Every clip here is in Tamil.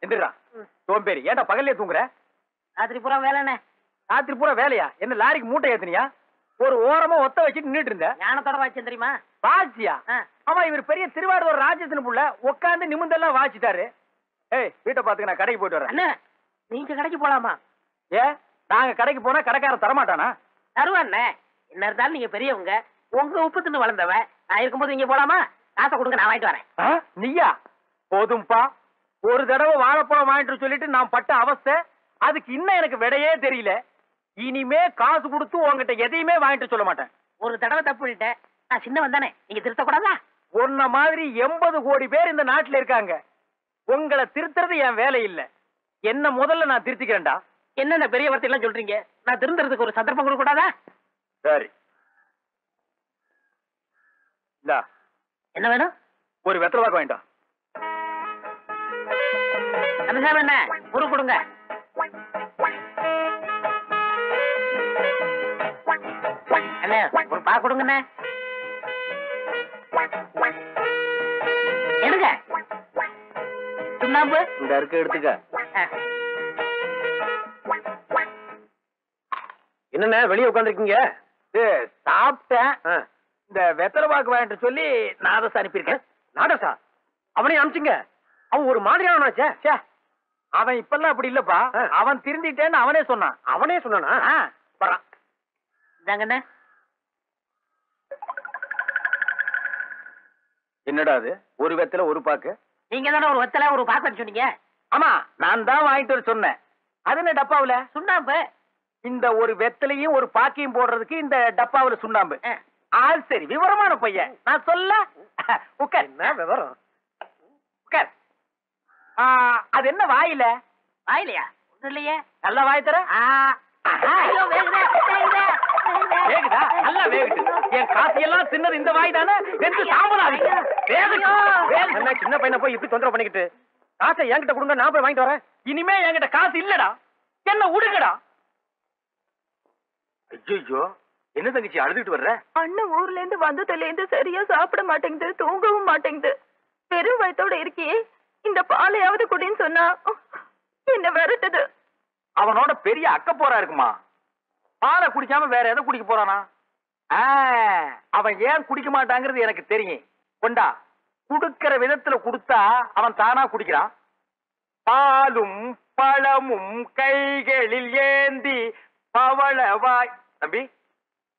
எந்திரா சோம்பேறி, ஏன்டா பகல்லே தூங்குற? ராத்திரி பூரா வேலைண்ணே. ராத்திரி பூரா வேலையா? என்ன லாரிக்கு மூட்டை ஏத்துனியா? ஒரு ஓரமா ஒத்த வச்சுட்டு நின்னுட்டு இருந்த. ஞானத்தோட வாய்ச்சேன் தெரியுமா? வாச்சியா? ஆமா, இவர் பெரிய திருவாரூர் ராஜேந்திரன் புள்ள, உட்காந்து நிமிந்தெல்லாம் வாச்சிட்டாரு. ஏய், வீட்டை பாத்துக்க, நான் கடைக்கு போயிட்டு வரேன். அண்ணே, நீங்க கடைக்கு போலாமா? ஏ, நாங்க கடைக்கு போனா கடைக்காரன் தரமாட்டானா? தருவாண்ணே. என்ன இருந்தாலும் நீங்க பெரியவங்க, உங்க உப்பு தின்னு வளர்ந்தவ. நான் இருக்கும்போது இங்க போலாமா? காசை கொடுங்க, நான் வாங்கிட்டு வரேன். நீயா? போதும்பா. ஒரு தடவை வாழைப்பழம் வாங்கிட்டு சொல்லிட்டு நான் பட்ட அவஸ்தை, அதுக்கு இன்னும் எனக்கு விடையே தெரியல. இனிமே காசு கொடுத்து உங்ககிட்ட எதையுமே வாங்கிட்டு சொல்ல மாட்டேன். ஒரு தடவை தப்பு பண்ணிட்டேன், நான் சின்னவன் தானே, நீங்க திருத்தக்கூடாதா? உன்ன மாதிரி 80 கோடி பேர் இந்த நாட்டுல இருக்காங்க. உங்களை திருத்துறது என் வேலை இல்ல. என்ன முதல்ல நான் திருத்திக்கிறேன்டா. என்னென்ன பெரிய வார்த்தை எல்லாம் சொல்றீங்க? நான் திருந்துறதுக்கு ஒரு சந்தர்ப்பம் கொடுக்க கூடாதா? சரி, இந்தா என்ன வேணும்? ஒரு வெத்தலை பாக்கு வாங்கிட்டா. கந்தசாமி என்ன ஒரு கொடுங்க. அண்ணே, ஒரு பா கொடுங்கண்ணே. எடுங்க. சுண்ணாம்பு இந்த இருக்க எடுத்துக்க. என்னண்ணே வெளியே உட்காந்துருக்கீங்க? சாப்பிட்டேன். இந்த வெத்தலை பாக்கு வாங்கிட்டு சொல்லி நாதஸ் அனுப்பியிருக்கேன். நாதஸா? அவனையும் அனுப்பிச்சிங்க. அவன் ஒரு மாதிரியானாச்சே. அவன் இப்பெல்லாம் அப்படி இல்லப்பா. அவன் திருந்திட்டேன்னு அவனே சொன்னான். அவனே சொன்னானா? வரான். இதாங்கண்ணே. என்னடா அது? ஒரு வெத்தலை ஒரு பாக்கு. நீங்க தானே ஒரு வெத்தலை ஒரு பாக்கு சொன்னீங்க. ஆமா, நான் தான் வாங்கிட்டு வர சொன்னேன். அது என்ன டப்பாவுல? சுண்ணாம்பு. இந்த ஒரு வெத்தலையும் ஒரு பாக்கையும் போடுறதுக்கு இந்த டப்பாவுல சுண்ணாம்பு. சரி, விவரமான பையன். நான் சொல்ல உட்கார். என்ன விவரம்? உட்கார். அது என்ன வாயில? வாயிலையா? ஒண்ணும் இல்லையே. நல்லா வாய் தர. வேகுதா? நல்லா வேகுது. என் காசியெல்லாம் தின்னது இந்த வாய் தானே. சின்ன பையனை போய் இப்படி தொந்தரவு பண்ணிக்கிட்டு, காசை என்கிட்ட கொடுங்க, நான் போய் வாங்கிட்டு வரேன். இனிமே என்கிட்ட காசு இல்லடா, என்ன உடுங்கடா. ஐயோ, என்ன தங்கச்சி அழுதுட்டு வர்ற? அண்ணன் ஊர்ல இருந்து வந்ததுல இருந்து சரியா சாப்பிட மாட்டேங்குது, தூங்கவும் மாட்டேங்குது. பெரும் வயத்தோட இருக்கியே, இந்த பாலையாவது குடின்னு சொன்னா என்ன விரட்டுது. அவனோட பெரிய அக்க போரா இருக்குமா? பாலை குடிக்காம வேற எதை குடிக்க போறானா? அவன் ஏன் குடிக்க மாட்டாங்கிறது எனக்கு தெரியும். கொண்டா, குடுக்கிற விதத்துல குடுத்தா அவன் தானா குடிக்கிறான். பாலும் பழமும் கைகளில் ஏந்தி பவளவாய். தம்பி,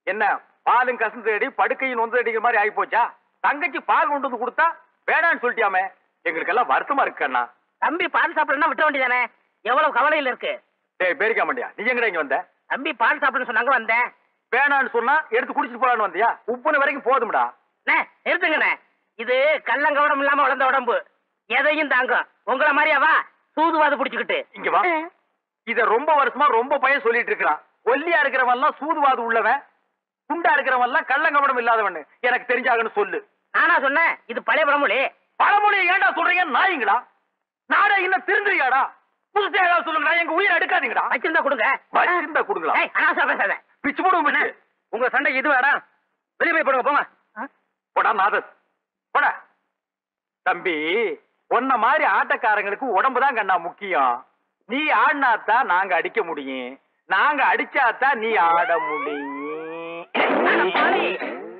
என்ன பாலும் கசந்து அடி படுக்கையும் நொந்து அடிக்கிற மாதிரி ஆகி போச்சா? தங்கச்சி பால் கொண்டு வந்து கொடுத்தா வேணான்னு சொல்லிட்டியாமே. எங்களுக்கு எல்லாம் வருத்தமா இருக்கு அண்ணா. தம்பி பால் சாப்பிடணும்னா விட்ட வேண்டியதானே? எவ்வளவு கவலையில இருக்கு. டேய் பேரிக்க மாட்டியா? நீ எங்கடா இங்க வந்த? தம்பி பால் சாப்பிடணும்னு சொன்னாங்க, வந்தேன். வேணான்னு சொன்னா எடுத்து குடிச்சிட்டு போலான்னு வந்தியா? உப்புன வரைக்கும் போதும்டா. நிறுத்துங்கண்ணே. இது கள்ளங்கவடம் இல்லாம வளர்ந்த உடம்பு, எதையும் தாங்கும். உங்களை மாதிரியாவா சூதுவாது புடிச்சுக்கிட்டு இங்க வா. இத ரொம்ப வருஷமா ரொம்ப பையன் சொல்லிட்டு இருக்கிறான். ஒல்லியா இருக்கிறவன் எல்லாம் சூதுவாது உள்ளவன், குண்டா இருக்கிறவன் எல்லாம் கள்ளங்கவடம் இல்லாதவன். எனக்கு தெரிஞ்சாகன்னு சொல்லு. நானா சொன்னேன்? இது பழைய பழமொழி. பழமொழி ஏன்டா சொல்றீங்க? நாயங்களா? நாடா இன்னும் திருந்துறியாடா? புதுசா ஏதாவது சொல்லுங்கடா. எங்க உயிரை எடுக்காதீங்கடா. வச்சிருந்தா கொடுங்க. வச்சிருந்தா கொடுங்களா? அனாவசியம் பேசாத. பிச்சு போடுங்க. உங்க சண்டை இது வேடா. வெளியே போய் போடுங்க. போங்க. போடா நாதஸ், போடா. தம்பி, உன்ன மாதிரி ஆட்டக்காரங்களுக்கு உடம்புதான் கண்ணா முக்கியம். நீ ஆடினாத்தான் நாங்க அடிக்க முடியும், நாங்க அடிச்சாத்தான் நீ ஆட முடியும்.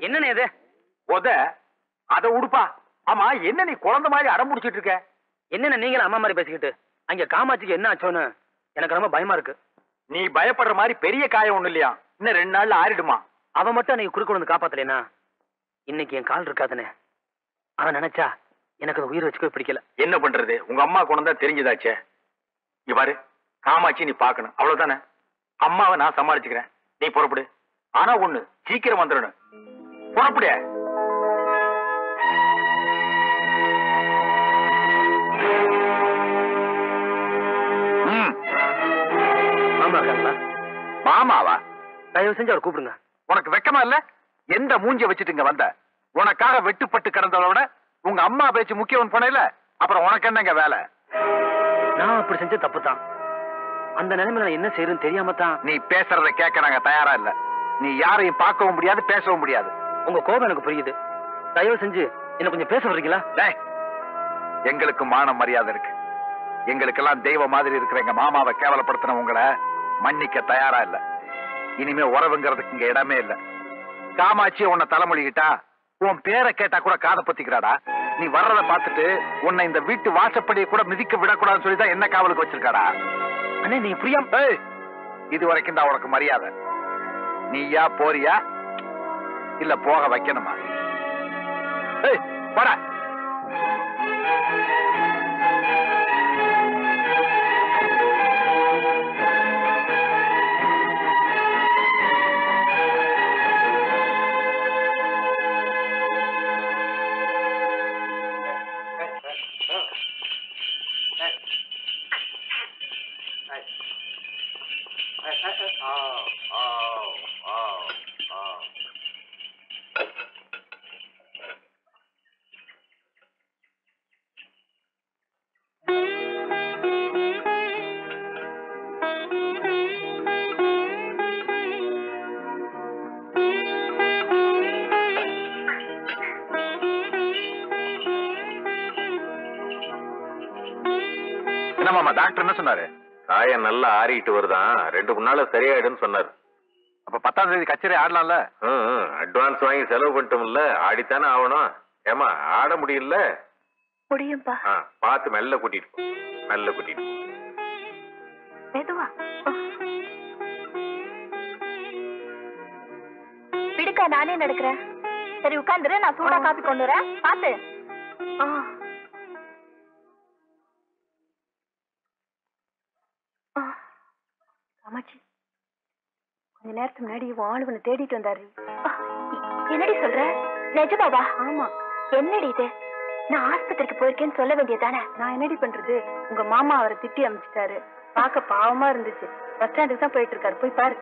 என்னன்னு இது? உத அத உடுப்பா. ஆமா, என்ன நீ குழந்தை மாதிரி அடம் முடிச்சிட்டு இருக்க? என்னென்ன நீங்களும் அம்மா மாதிரி பேசிக்கிட்டு? அங்க காமாட்சிக்கு என்ன ஆச்சோன்னு எனக்கு ரொம்ப பயமா இருக்கு. நீ பயப்படுற மாதிரி பெரிய காயம் ஒண்ணு இல்லையா? இன்னும் 2 நாள்ல ஆறிடுமா? அவன் மட்டும் அன்னைக்கு குறுக்க வந்து காப்பாத்தலைனா இன்னைக்கு என் கால் இருக்காதுன்னு அவன் நினைச்சா எனக்கு அந்த உயிர் வச்சுக்கவே பிடிக்கல. என்ன பண்றது? உங்க அம்மா குணம் தான் தெரிஞ்சதாச்சே. இங்க பாரு, காமாட்சி நீ பாக்கணும், அவ்வளவுதானே. அம்மாவை நான் சமாளிச்சுக்கிறேன், நீ புறப்படு. ஆனா ஒண்ணு, சீக்கிரம் வந்துடணும். புறப்படு. மாமாவா? தயவு செஞ்சு அவர் கூப்பிடுங்க. உனக்கு வெக்கமா இல்ல? எந்த மூஞ்சிய வச்சுட்டு இங்க வந்த? உனக்காக வெட்டுப்பட்டு கிடந்தவளை விட உங்க அம்மா பேச்சு முக்கியம் போனேல, அப்புறம் உனக்கு என்னங்க வேலை? நான் அப்படி செஞ்ச தப்பு தான். அந்த நிலைமையில நான் என்ன செய்யறேன்னு தெரியாம தான். நீ பேசுறத கேட்க நாங்க தயாரா இல்ல. நீ யாரையும் பார்க்கவும் முடியாது, பேசவும் முடியாது. உங்க கோபம் எனக்கு புரியுது. தயவு செஞ்சு என்ன கொஞ்சம் பேச வர்றீங்களா? எங்களுக்கு மான மரியாதை இருக்கு. எங்களுக்கெல்லாம் தெய்வ மாதிரி இருக்கிற எங்க மாமாவை கேவலப்படுத்தின உங்களை மன்னிக்க தயாரா இல்ல. இனிமே உறவுங்கிறதுக்கு இங்க இடமே இல்ல. காமாட்சி உன்னை தலைமொழிகிட்டா உன் பேரை கேட்டா கூட காதை பத்திக்கிறாடா. நீ வர்றத பார்த்துட்டு உன்னை இந்த வீட்டு வாசப்படியை கூட மிதிக்க விடக்கூடாதுன்னு சொல்லிதான் என்ன காவலுக்கு வச்சிருக்காடா. அண்ணே நீ புரியாம இது வரைக்கும் தான் உனக்கு மரியாதை. நீயா போறியா இல்ல போக வைக்கணுமா? போட. என்னமாமா டாக்டர் என்ன சொன்னாரு? காயம் நல்லா ஆறிட்டு வருதான், 2 நாள்ல சரியாயிடுன்னு சொன்னாரு. அப்ப 10ஆம் தேதி கச்சேரி ஆடலாம்ல? அட்வான்ஸ் வாங்கி செலவு பண்ணிட்டோம்ல, ஆடித்தானே ஆகணும். ஏமா ஆட முடியல? முடியும்பா. பார்த்து மெல்ல கூட்டிட்டு போ, மெல்ல கூட்டிட்டு மெதுவா. பிடிக்கா நானே நடக்கிறேன். சரி உட்கார்ந்துரு, நான் சூடா காப்பி கொண்டு வரேன். பாத்து. காமாட்சி, கொஞ்ச நேரத்துக்கு முன்னாடி ஆளுவனை தேடிட்டு வந்தாரு. என்னடி சொல்ற? நிஜமாவா? ஆமா. என்னடி இது? நான் ஆஸ்பத்திரிக்கு போயிருக்கேன்னு சொல்ல வேண்டியதானே? நான் என்னடி பண்றது? உங்க மாமா அவரை திட்டி அமிச்சிட்டாரு. பார்க்க பாவமா இருந்துச்சு. பஸ் ஸ்டாண்டுக்கு தான் போயிட்டு இருக்காரு. போய் பாரு.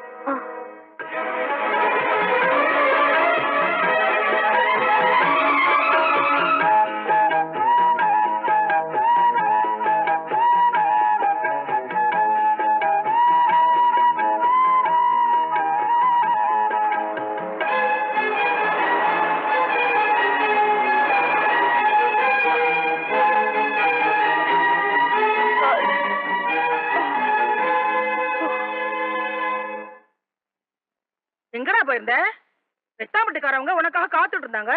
எங்கடா போயிருந்த? வெட்டாமட்டுக்காரவங்க உனக்காக காத்துட்டு இருந்தாங்க.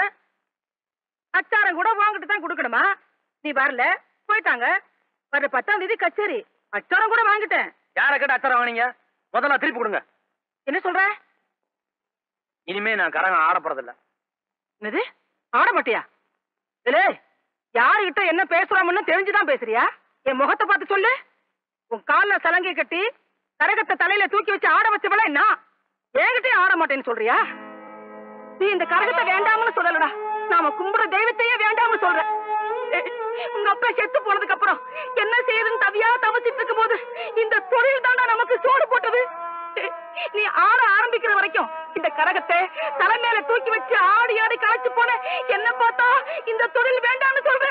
அச்சாரம் கூட வாங்கிட்டு தான் கொடுக்கணுமா? நீ வரல, போயிட்டாங்க. வர 10ஆம் தேதி கச்சேரி. அச்சாரம் கூட வாங்கிட்டேன். யார கேட்ட அச்சாரம் வாங்கினீங்க? முதல்ல திருப்பி கொடுங்க. என்ன சொல்ற? இனிமே நான் கரகம் ஆட போறதில்ல. என்னது? ஆட மாட்டியா? இல்ல, யாருகிட்ட என்ன பேசுறாமன்னு தெரிஞ்சுதான் பேசுறியா? என் முகத்தை பார்த்து சொல்லு. உன் கால்ல சலங்கை கட்டி கரகத்தை தலையில தூக்கி வச்சு ஆட வச்சவள என்ன என்கிட்டே ஆட மாட்டேன்னு சொல்றியா? நீ இந்த கரகத்தை வேண்டாம்னு சொல்லலடா, நாம கும்பிட தெய்வத்தையே வேண்டாம்னு சொல்ற. உங்க அப்பா செத்து போனதுக்கு அப்புறம் என்ன செய்யுதுன்னு தவியா தவிச்சிட்டு இருக்கும் போது இந்த தொழில் தாண்டா நமக்கு சோறு போட்டது. நீ ஆட ஆரம்பிக்கிற வரைக்கும் இந்த கரகத்தை தலை மேல தூக்கி வச்சு ஆடி ஆடி களைச்சு போன என்ன பார்த்தா இந்த தொழில் வேண்டாம்னு சொல்ற.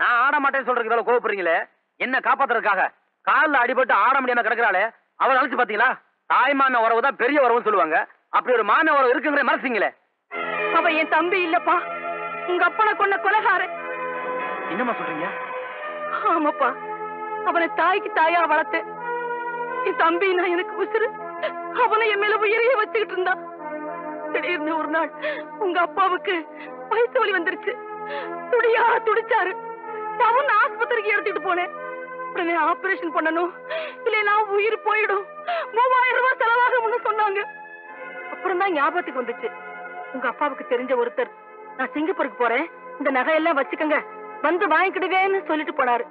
நான் ஆட மாட்டேன்னு சொல்றதுக்கு கோவப்படுறீங்களே, என்ன காப்பாத்துறதுக்காக காலில் அடிபட்டு ஆட முடியாம கிடக்குறாளே அவளை அழைச்சு பாத்தீங்களா? தாய்மான உறவு தான் பெரிய உறவுன்னு சொல்லுவாங்க. அப்படி ஒரு மான உறவு இருக்குங்கிற மனசுங்களே. அவ என் தம்பி இல்லப்பா, உங்க அப்பனை கொண்ட கொலைகாரன். என்னமா சொல்றீங்க? ஆமாப்பா, அவனை தாய்க்கு தாயா வளர்த்து என் தம்பி நான் எனக்கு உசுறு. அவனை என் மேல உயிரையே வச்சுக்கிட்டு இருந்தான். திடீர்னு ஒரு நாள் உங்க அப்பாவுக்கு வயிற்று வலி வந்துருச்சு. துடியா துடிச்சாரு. டவுன் ஆஸ்பத்திரிக்கு எடுத்துட்டு போனேன். உடனே ஆபரேஷன் பண்ணணும், இல்லைன்னா உயிர் போயிடும், 3000 ரூபாய் செலவாகும்னு சொன்னாங்க. அப்புறம் தான் ஞாபகத்துக்கு வந்துச்சு, உங்க அப்பாவுக்கு தெரிஞ்ச ஒருத்தர் நான் சிங்கப்பூருக்கு போறேன், இந்த நகையெல்லாம் வச்சுக்கங்க, வந்து வாங்கிக்கிடுவேன்னு சொல்லிட்டு போனாரு.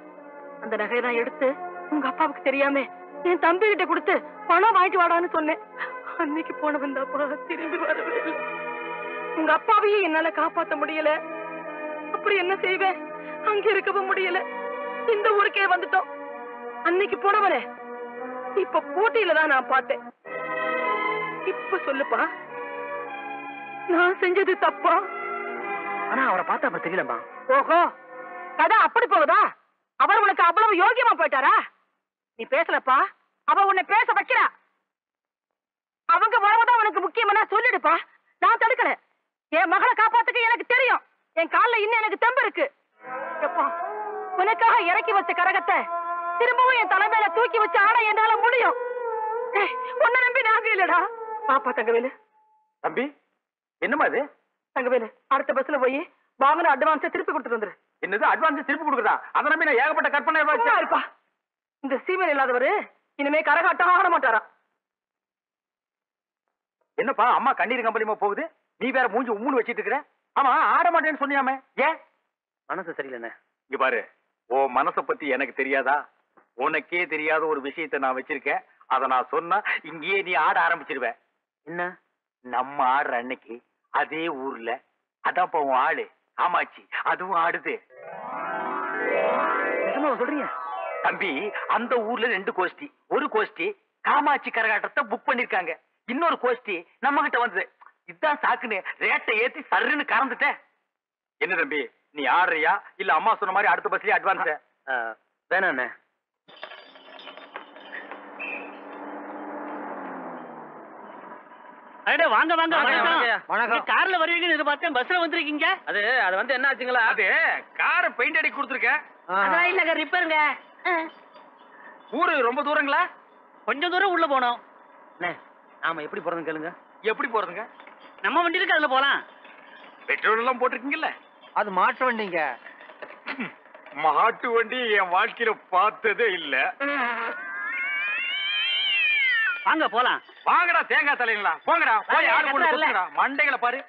அந்த நகையை நான் எடுத்து உங்க அப்பாவுக்கு தெரியாம என் தம்பி கிட்ட கொடுத்து பணம் வாங்கிட்டு வாடான்னு சொன்னேன். அன்னைக்கு போன வந்த அப்பா திரும்பி வரவே இல்லை. உங்க அப்பாவையும் என்னால காப்பாத்த முடியல. அப்படி என்ன செய்வேன்? அங்க இருக்கவும் முடியல. இந்த ஊருக்கே வந்துட்டோம். அன்னைக்கு போனவரே இப்ப போட்டியில தான் நான் பார்த்தேன். இப்ப சொல்லுப்பா, நான் செஞ்சது தப்பா? ஆனா அவரை பார்த்தா அப்ப தெரியலமா. ஓஹோ, கதை அப்படி போகுதா? அவர் உனக்கு அவ்வளவு யோகியமா போயிட்டாரா? நீ பேசலப்பா, அவ உன்னை பேச வைக்கிறா. அவங்க உறவுதான் உனக்கு முக்கியமா சொல்லிடுப்பா. நான் தடுக்கல. என் மகளை காப்பாத்துக்க எனக்கு தெரியும். என் கால்ல இன்னும் எனக்கு தெம்பு இருக்கு. எப்பா, உனக்காக இறக்கி வச்ச கரகத்தை திரும்பவும் என் தலைமையில தூக்கி வச்சு ஆட என்னால முடியும். உன்னை நம்பி நாங்க இல்லடா. பாப்பா தங்கவேலு. தம்பி என்னமா இது? தங்கவேலு, அடுத்த பஸ்ல போய் வாங்கின அட்வான்ஸை திருப்பி கொடுத்துட்டு வந்துரு. என்னது அட்வான்ஸ் திருப்பி கொடுக்குறதா? அதை நம்பி நான் ஏகப்பட்ட கற்பனை சும்மா இருப்பா. இந்த சீமையில் இல்லாதவரு இனிமே கரகாட்டம் ஆட மாட்டாரா? என்னப்பா அம்மா கண்ணீர் கம்பெனிமா போகுது, நீ வேற மூஞ்சி உம்முன்னு வச்சிட்டு இருக்கிற? ஆமா ஆட மாட்டேன்னு சொன்னியாமே, ஏன்? மனசு சரியில்லைண்ணே. இங்க பாரு, ஓ மனச பத்தி எனக்கு தெரியாதா? உனக்கே தெரியாத ஒரு விஷயத்தை நான் வச்சிருக்கேன். அத நான் சொன்னா இங்கேயே நீ ஆட ஆரம்பிச்சிருவ. என்ன? நம்ம ஆடுற அன்னைக்கு அதே ஊர்ல அதான் உன் ஆளு காமாட்சி அதுவும் ஆடுது. சொல்றீங்க தம்பி, அந்த ஊர்ல 2 கோஷ்டி. ஒரு கோஷ்டி காமாட்சி கரகாட்டத்தை புக் பண்ணிருக்காங்க, இன்னொரு கோஷ்டி நம்ம கிட்ட வந்தது. இதான் சாக்குன்னு ரேட்டை ஏத்தி சர்ன்னு கறந்துட்டேன். என்ன தம்பி, நீ ஆடுறியா இல்ல அம்மா சொன்ன மாதிரி அடுத்த பஸ்லயே அட்வான்ஸ்? வேணாண்ணே. வாங்க வாங்க. வணக்கம். கார்ல வருவீங்கன்னு எதிர்பார்த்தேன், பஸ்ல வந்திருக்கீங்க. அது வந்து என்ன ஆச்சுங்களா? அது காரை பெயிண்ட் அடி கொடுத்துருக்கேன். அதெல்லாம் இல்லங்க, ரிப்பேருங்க. ஊரு ரொம்ப தூரங்களா? கொஞ்சம் தூரம் உள்ள போனோம். நாம எப்படி போறதுன்னு கேளுங்க. எப்படி போறதுங்க? நம்ம வண்டி இருக்கு, அதுல போலாம். பெட்ரோல் எல்லாம் போட்டிருக்கீங்கல்ல? அது மாட்டு வண்டிங்க. மாட்டு வண்டி என் வாழ்க்கையில பார்த்ததே இல்ல. வாங்க போலாம். வாங்கடா தேங்காய் தலைங்களா, போங்கடா போய் ஆடு கொண்டு மண்டைகளை பாரு.